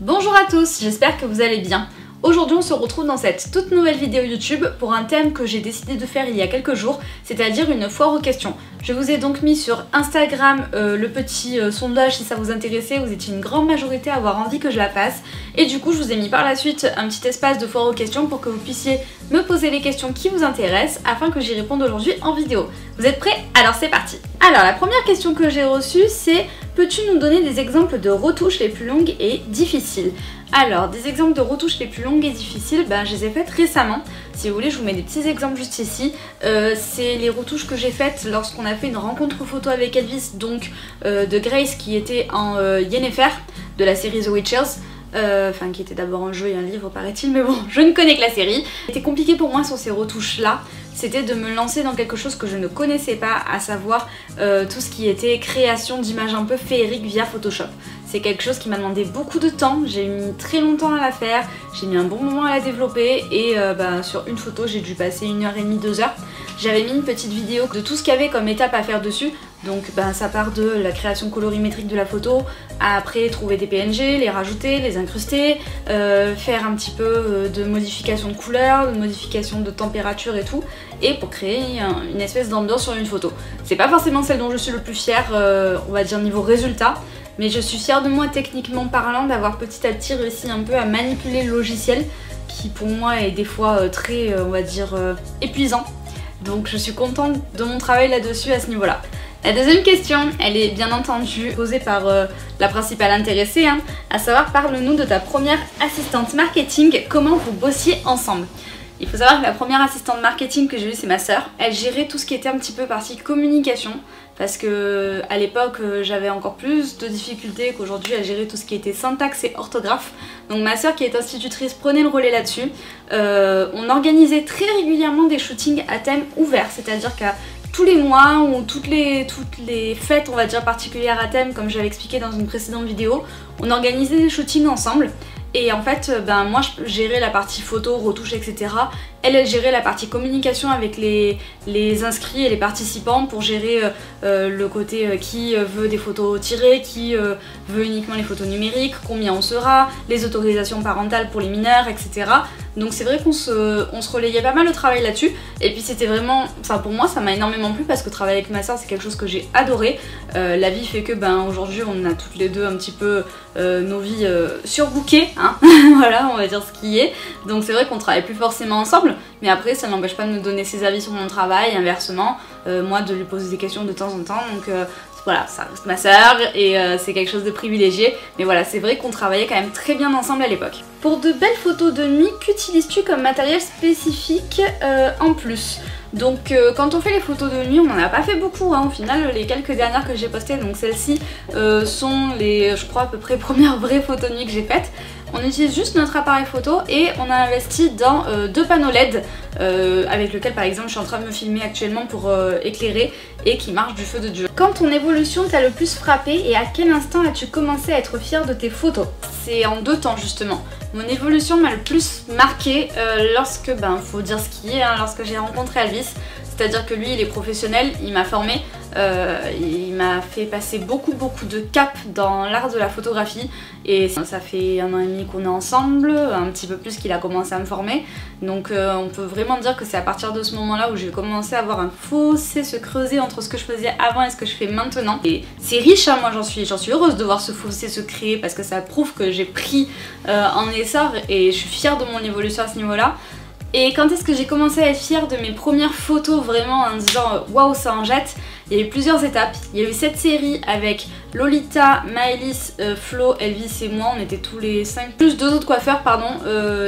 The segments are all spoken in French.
Bonjour à tous, j'espère que vous allez bien. Aujourd'hui on se retrouve dans cette toute nouvelle vidéo YouTube pour un thème que j'ai décidé de faire il y a quelques jours, c'est-à-dire une foire aux questions. Je vous ai donc mis sur Instagram le petit sondage si ça vous intéressait, vous étiez une grande majorité à avoir envie que je la fasse. Et du coup je vous ai mis par la suite un petit espace de foire aux questions pour que vous puissiez me poser les questions qui vous intéressent afin que j'y réponde aujourd'hui en vidéo. Vous êtes prêts? Alors c'est parti! Alors la première question que j'ai reçue c'est: peux-tu nous donner des exemples de retouches les plus longues et difficiles? Alors, des exemples de retouches les plus longues et difficiles, je les ai faites récemment. Si vous voulez, je vous mets des petits exemples juste ici. C'est les retouches que j'ai faites lorsqu'on a fait une rencontre photo avec Elvis, donc de Grace qui était en Yennefer de la série The Witchers. Enfin, qui était d'abord un jeu et un livre paraît-il, mais bon, je ne connais que la série. C'était compliqué pour moi sur ces retouches-là, c'était de me lancer dans quelque chose que je ne connaissais pas, à savoir tout ce qui était création d'images un peu féeriques via Photoshop. C'est quelque chose qui m'a demandé beaucoup de temps, j'ai mis très longtemps à la faire, j'ai mis un bon moment à la développer et sur une photo j'ai dû passer 1h30, 2h. J'avais mis une petite vidéo de tout ce qu'il y avait comme étape à faire dessus, donc ça part de la création colorimétrique de la photo, à après trouver des PNG, les rajouter, les incruster, faire un petit peu de modification de couleur, de modification de température et tout, et pour créer une espèce d'ambiance sur une photo. C'est pas forcément celle dont je suis le plus fière, on va dire niveau résultat, mais je suis fière de moi techniquement parlant d'avoir petit à petit réussi un peu à manipuler le logiciel qui pour moi est des fois très, on va dire, épuisant. Donc je suis contente de mon travail là-dessus à ce niveau-là. La deuxième question, elle est bien entendu posée par la principale intéressée, à savoir parle-nous de ta première assistante marketing, comment vous bossiez ensemble. Il faut savoir que la première assistante marketing que j'ai eue c'est ma sœur, elle gérait tout ce qui était un petit peu partie communication, parce que à l'époque j'avais encore plus de difficultés qu'aujourd'hui à gérer tout ce qui était syntaxe et orthographe. Donc ma sœur qui est institutrice prenait le relais là-dessus. On organisait très régulièrement des shootings à thème ouvert, c'est-à-dire qu'à tous les mois ou toutes les fêtes on va dire particulières à thème, comme j'avais expliqué dans une précédente vidéo, on organisait des shootings ensemble. Et en fait, moi je gérais la partie photo, retouche, etc. Elle gérait la partie communication avec les inscrits et les participants pour gérer le côté qui veut des photos tirées, qui veut uniquement les photos numériques, combien on sera, les autorisations parentales pour les mineurs, etc. Donc c'est vrai qu'on se relayait pas mal le travail là-dessus. Et puis c'était vraiment, enfin pour moi ça m'a énormément plu parce que travailler avec ma soeur c'est quelque chose que j'ai adoré. La vie fait que aujourd'hui on a toutes les deux un petit peu nos vies surbookées, hein. Voilà, on va dire ce qui est. Donc c'est vrai qu'on travaille plus forcément ensemble, mais après ça n'empêche pas de me donner ses avis sur mon travail, inversement, moi de lui poser des questions de temps en temps. Donc voilà, ça reste ma sœur et c'est quelque chose de privilégié. Mais voilà, c'est vrai qu'on travaillait quand même très bien ensemble à l'époque. Pour de belles photos de nuit, qu'utilises-tu comme matériel spécifique en plus? Donc quand on fait les photos de nuit, on n'en a pas fait beaucoup, au final les quelques dernières que j'ai postées, donc celles-ci sont les, je crois à peu près premières vraies photos de nuit que j'ai faites. On utilise juste notre appareil photo et on a investi dans deux panneaux LED avec lequel par exemple je suis en train de me filmer actuellement pour éclairer et qui marche du feu de Dieu. Quand ton évolution t'a le plus frappé et à quel instant as-tu commencé à être fière de tes photos? C'est en deux temps justement. Mon évolution m'a le plus marqué lorsque, faut dire ce qui est, lorsque j'ai rencontré Elvis. C'est-à-dire que lui il est professionnel, il m'a formé, il m'a fait passer beaucoup de caps dans l'art de la photographie et ça fait 1 an et demi qu'on est ensemble, un petit peu plus qu'il a commencé à me former. Donc on peut vraiment dire que c'est à partir de ce moment là où j'ai commencé à avoir un fossé se creuser entre ce que je faisais avant et ce que je fais maintenant. Et c'est riche, moi j'en suis heureuse de voir ce fossé se créer parce que ça prouve que j'ai pris en essor et je suis fière de mon évolution à ce niveau là. Et quand est-ce que j'ai commencé à être fière de mes premières photos vraiment en disant waouh ça en jette? Il y a eu plusieurs étapes. Il y a eu cette série avec Lolita, Maëlys, Flo, Elvis et moi, on était tous les 5, plus 2 autres coiffeurs pardon,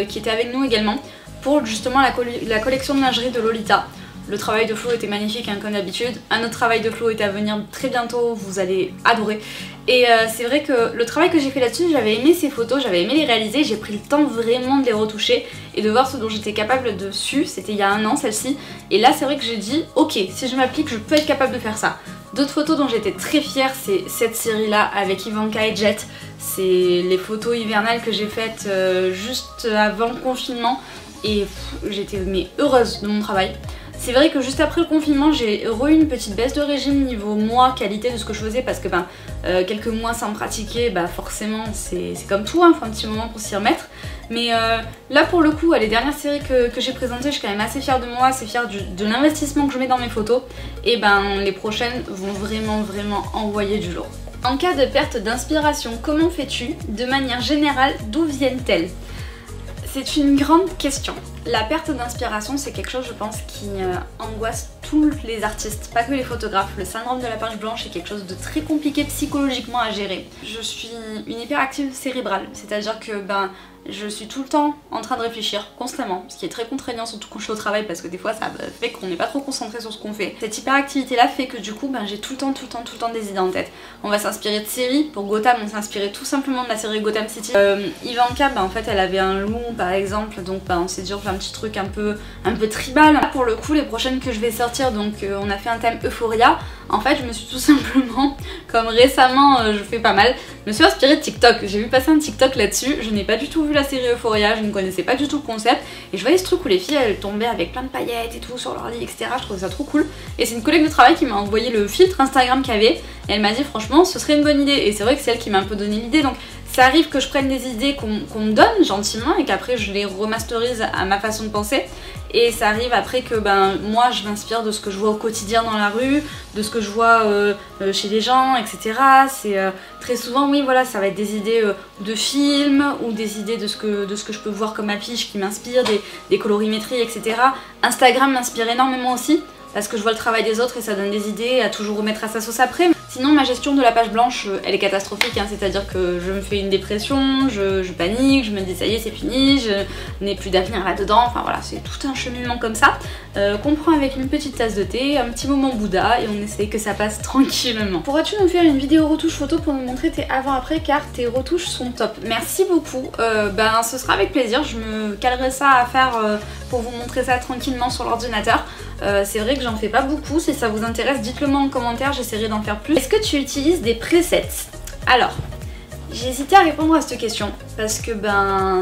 qui étaient avec nous également pour justement la collection de lingerie de Lolita. Le travail de Flo était magnifique comme d'habitude, un autre travail de Flo est à venir très bientôt, vous allez adorer. Et c'est vrai que le travail que j'ai fait là-dessus, j'avais aimé ces photos, j'avais aimé les réaliser, j'ai pris le temps vraiment de les retoucher et de voir ce dont j'étais capable dessus, c'était il y a 1 an celle-ci. Et là c'est vrai que j'ai dit ok, si je m'applique je peux être capable de faire ça. D'autres photos dont j'étais très fière c'est cette série là avec Ivanka et Jet, c'est les photos hivernales que j'ai faites juste avant le confinement et j'étais heureuse de mon travail. C'est vrai que juste après le confinement, j'ai eu une petite baisse de régime niveau moi, qualité de ce que je faisais parce que quelques mois sans me pratiquer, forcément c'est comme tout, hein, faut un petit moment pour s'y remettre. Mais là pour le coup, les dernières séries que j'ai présentées, je suis quand même assez fière de moi, assez fière de l'investissement que je mets dans mes photos. Et les prochaines vont vraiment envoyer du lourd. En cas de perte d'inspiration, comment fais-tu? De manière générale, d'où viennent-elles? C'est une grande question. La perte d'inspiration, c'est quelque chose, je pense, qui angoisse tous les artistes, pas que les photographes. Le syndrome de la page blanche est quelque chose de très compliqué psychologiquement à gérer. Je suis une hyperactive cérébrale, c'est-à-dire que je suis tout le temps en train de réfléchir constamment, ce qui est très contraignant surtout quand je suis au travail parce que des fois ça fait qu'on n'est pas trop concentré sur ce qu'on fait. Cette hyperactivité là fait que du coup j'ai tout le temps des idées en tête. On va s'inspirer de séries, pour Gotham on s'inspirait tout simplement de la série Gotham City. Ivanka en fait elle avait un loup par exemple, donc on s'est dit on fait un petit truc un peu tribal. Là, pour le coup les prochaines que je vais sortir, donc on a fait un thème Euphoria. En fait je me suis tout simplement, comme récemment je fais pas mal, je me suis inspirée de TikTok. J'ai vu passer un TikTok là-dessus, je n'ai pas du tout vu la série Euphoria, je ne connaissais pas du tout le concept et je voyais ce truc où les filles elles tombaient avec plein de paillettes et tout sur leur lit, etc. Je trouvais ça trop cool et c'est une collègue de travail qui m'a envoyé le filtre Instagram qu'il y avait et elle m'a dit franchement ce serait une bonne idée et c'est vrai que c'est elle qui m'a un peu donné l'idée. Donc ça arrive que je prenne des idées qu'on me donne gentiment et qu'après je les remasterise à ma façon de penser. Et ça arrive après que moi je m'inspire de ce que je vois au quotidien dans la rue, de ce que je vois chez les gens, etc. C'est très souvent, oui voilà, ça va être des idées de films ou des idées de ce que je peux voir comme affiche qui m'inspire, des colorimétries, etc. Instagram m'inspire énormément aussi parce que je vois le travail des autres et ça donne des idées à toujours remettre à sa sauce après. Sinon ma gestion de la page blanche elle est catastrophique, hein, c'est-à-dire que je me fais une dépression, je panique, je me dis ça y est c'est fini, je n'ai plus d'avenir là-dedans, enfin voilà c'est tout un cheminement comme ça qu'on prend avec une petite tasse de thé, un petit moment Bouddha et on essaye que ça passe tranquillement. Pourrais-tu nous faire une vidéo retouche photo pour nous montrer tes avant-après car tes retouches sont top? Merci beaucoup, ce sera avec plaisir, je me calerai ça à faire pour vous montrer ça tranquillement sur l'ordinateur. C'est vrai que j'en fais pas beaucoup, si ça vous intéresse dites-le moi en commentaire, j'essaierai d'en faire plus. Est-ce que tu utilises des presets? Alors, j'ai hésité à répondre à cette question parce que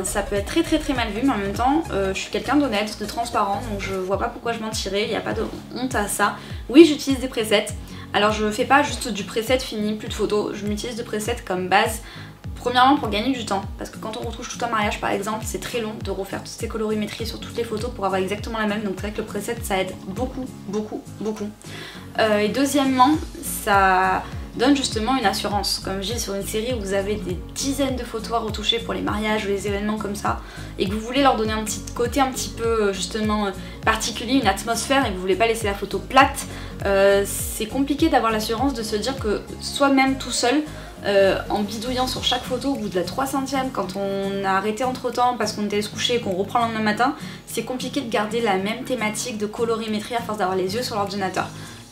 ça peut être très mal vu mais en même temps je suis quelqu'un d'honnête, de transparent donc je vois pas pourquoi je mentirais, il n'y a pas de honte à ça. Oui j'utilise des presets, alors je fais pas juste du preset fini, plus de photos, je m'utilise de presets comme base. Premièrement pour gagner du temps, parce que quand on retouche tout un mariage par exemple, c'est très long de refaire toutes ces colorimétries sur toutes les photos pour avoir exactement la même, donc c'est vrai que le preset ça aide beaucoup. Et deuxièmement, ça donne justement une assurance. Comme je dis, sur une série où vous avez des dizaines de photos à retoucher pour les mariages ou les événements comme ça, et que vous voulez leur donner un petit côté un petit peu justement particulier, une atmosphère, et que vous voulez pas laisser la photo plate, c'est compliqué d'avoir l'assurance de se dire que soi-même tout seul, en bidouillant sur chaque photo au bout de la 300e quand on a arrêté entre temps parce qu'on était allé se coucher et qu'on reprend le lendemain matin, c'est compliqué de garder la même thématique de colorimétrie à force d'avoir les yeux sur l'ordinateur.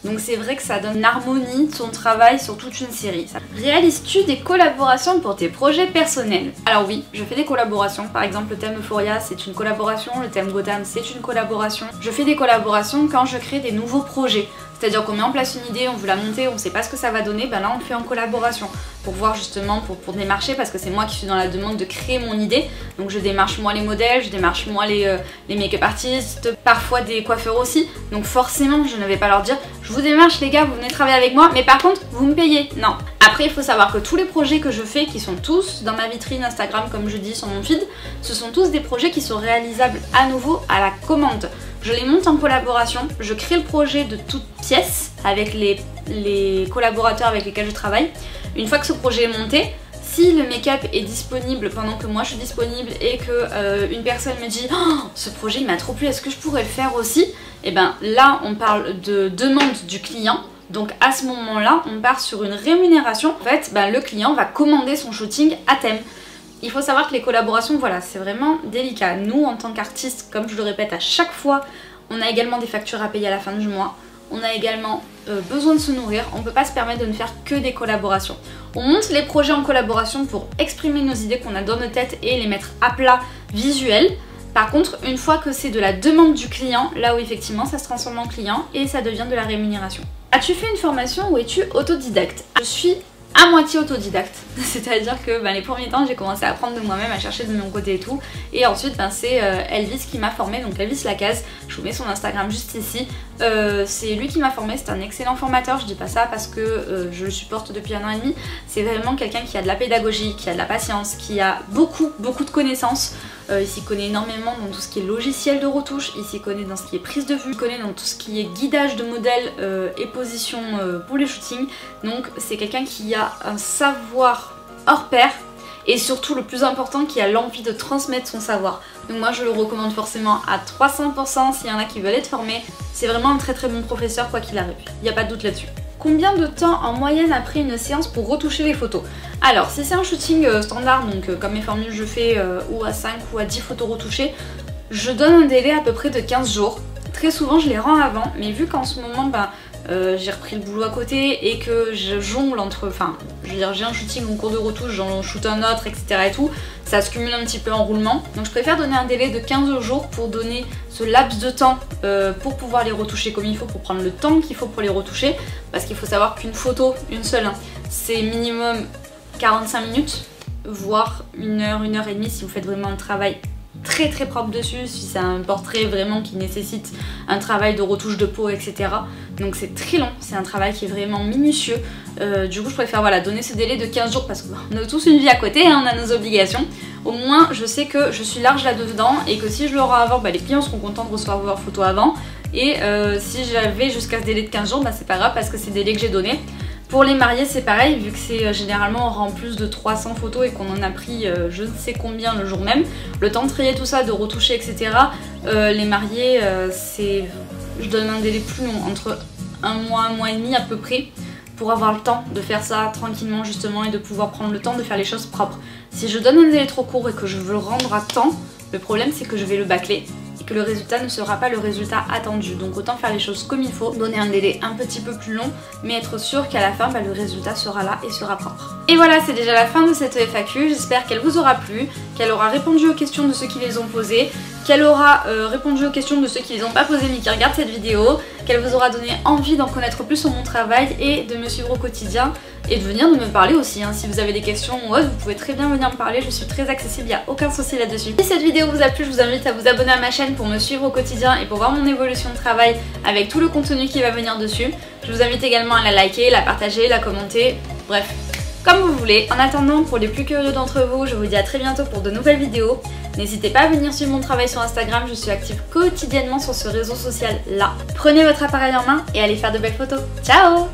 Donc c'est vrai que ça donne une harmonie de son travail sur toute une série. Réalises-tu des collaborations pour tes projets personnels? Alors oui, je fais des collaborations. Par exemple le thème Euphoria c'est une collaboration, le thème Gotham c'est une collaboration. Je fais des collaborations quand je crée des nouveaux projets. C'est-à-dire qu'on met en place une idée, on veut la monter, on sait pas ce que ça va donner, là on le fait en collaboration pour voir justement, pour démarcher, parce que c'est moi qui suis dans la demande de créer mon idée. Donc je démarche moi les modèles, je démarche moi les make-up artistes, parfois des coiffeurs aussi. Donc forcément je ne vais pas leur dire je vous démarche les gars, vous venez travailler avec moi, mais par contre vous me payez. Non. Après il faut savoir que tous les projets que je fais, qui sont tous dans ma vitrine Instagram comme je dis sur mon feed, ce sont tous des projets qui sont réalisables à nouveau à la commande. Je les monte en collaboration, je crée le projet de toutes pièces avec les collaborateurs avec lesquels je travaille. Une fois que ce projet est monté, si le make-up est disponible pendant que moi je suis disponible et que une personne me dit oh, ce projet il m'a trop plu, est-ce que je pourrais le faire aussi? Et là on parle de demande du client. Donc à ce moment-là, on part sur une rémunération. En fait, le client va commander son shooting à thème. Il faut savoir que les collaborations, voilà, c'est vraiment délicat. Nous, en tant qu'artistes, comme je le répète à chaque fois, on a également des factures à payer à la fin du mois. On a également besoin de se nourrir. On ne peut pas se permettre de ne faire que des collaborations. On monte les projets en collaboration pour exprimer nos idées qu'on a dans nos têtes et les mettre à plat visuel. Par contre, une fois que c'est de la demande du client, là où effectivement ça se transforme en client et ça devient de la rémunération. As-tu fait une formation ou es-tu autodidacte? Je suis à moitié autodidacte, c'est-à-dire que les premiers temps j'ai commencé à apprendre de moi-même, à chercher de mon côté et tout, et ensuite c'est Elvis qui m'a formée, donc Elvis Lacaze, je vous mets son Instagram juste ici, c'est lui qui m'a formée, c'est un excellent formateur, je dis pas ça parce que je le supporte depuis 1 an et demi, c'est vraiment quelqu'un qui a de la pédagogie, qui a de la patience, qui a beaucoup de connaissances. Il s'y connaît énormément dans tout ce qui est logiciel de retouche, il s'y connaît dans ce qui est prise de vue, il connaît dans tout ce qui est guidage de modèles et position pour les shootings. Donc c'est quelqu'un qui a un savoir hors pair et surtout le plus important qui a l'envie de transmettre son savoir. Donc moi je le recommande forcément à 300% s'il y en a qui veulent être formés. C'est vraiment un très bon professeur quoi qu'il arrive, il n'y a pas de doute là-dessus. Combien de temps en moyenne après une séance pour retoucher les photos? Alors si c'est un shooting standard, donc comme mes formules je fais ou à 5 ou à 10 photos retouchées, je donne un délai à peu près de 15 jours. Très souvent je les rends avant, mais vu qu'en ce moment j'ai repris le boulot à côté et que je jongle entre, je veux dire j'ai un shooting en cours de retouche, j'en shoot un autre, etc. et tout, ça se cumule un petit peu en roulement. Donc je préfère donner un délai de 15 jours pour donner ce laps de temps pour pouvoir les retoucher comme il faut, pour prendre le temps qu'il faut pour les retoucher. Parce qu'il faut savoir qu'une photo, une seule, c'est minimum 45 minutes, voire 1 heure, 1 heure et demie si vous faites vraiment un travail très propre dessus, si c'est un portrait vraiment qui nécessite un travail de retouche de peau, etc. Donc c'est très long, c'est un travail qui est vraiment minutieux. Du coup je préfère donner ce délai de 15 jours parce qu'on a tous une vie à côté, on a nos obligations. Au moins je sais que je suis large là-dedans et que si je le rends avant, les clients seront contents de recevoir leurs photos avant. Et si j'avais jusqu'à ce délai de 15 jours, c'est pas grave parce que c'est le délai que j'ai donné. Pour les mariés c'est pareil, vu que c'est généralement on rend plus de 300 photos et qu'on en a pris je ne sais combien le jour même, le temps de trier tout ça, de retoucher, etc. Les mariés, je donne un délai plus long, entre 1 mois et demi à peu près, pour avoir le temps de faire ça tranquillement justement et de pouvoir prendre le temps de faire les choses propres. Si je donne un délai trop court et que je veux le rendre à temps, le problème c'est que je vais le bâcler et que le résultat ne sera pas le résultat attendu. Donc autant faire les choses comme il faut, donner un délai un petit peu plus long, mais être sûr qu'à la fin le résultat sera là et sera propre. Et voilà, c'est déjà la fin de cette FAQ, j'espère qu'elle vous aura plu, qu'elle aura répondu aux questions de ceux qui les ont posées, qu'elle aura répondu aux questions de ceux qui les ont pas posées mais qui regardent cette vidéo, qu'elle vous aura donné envie d'en connaître plus sur mon travail et de me suivre au quotidien et de venir me parler aussi. Si vous avez des questions ou autre, vous pouvez très bien venir me parler, je suis très accessible, il n'y a aucun souci là-dessus. Si cette vidéo vous a plu, je vous invite à vous abonner à ma chaîne pour me suivre au quotidien et pour voir mon évolution de travail avec tout le contenu qui va venir dessus. Je vous invite également à la liker, la partager, la commenter, bref, comme vous voulez. En attendant, pour les plus curieux d'entre vous, je vous dis à très bientôt pour de nouvelles vidéos. N'hésitez pas à venir suivre mon travail sur Instagram, je suis active quotidiennement sur ce réseau social là. Prenez votre appareil en main et allez faire de belles photos. Ciao!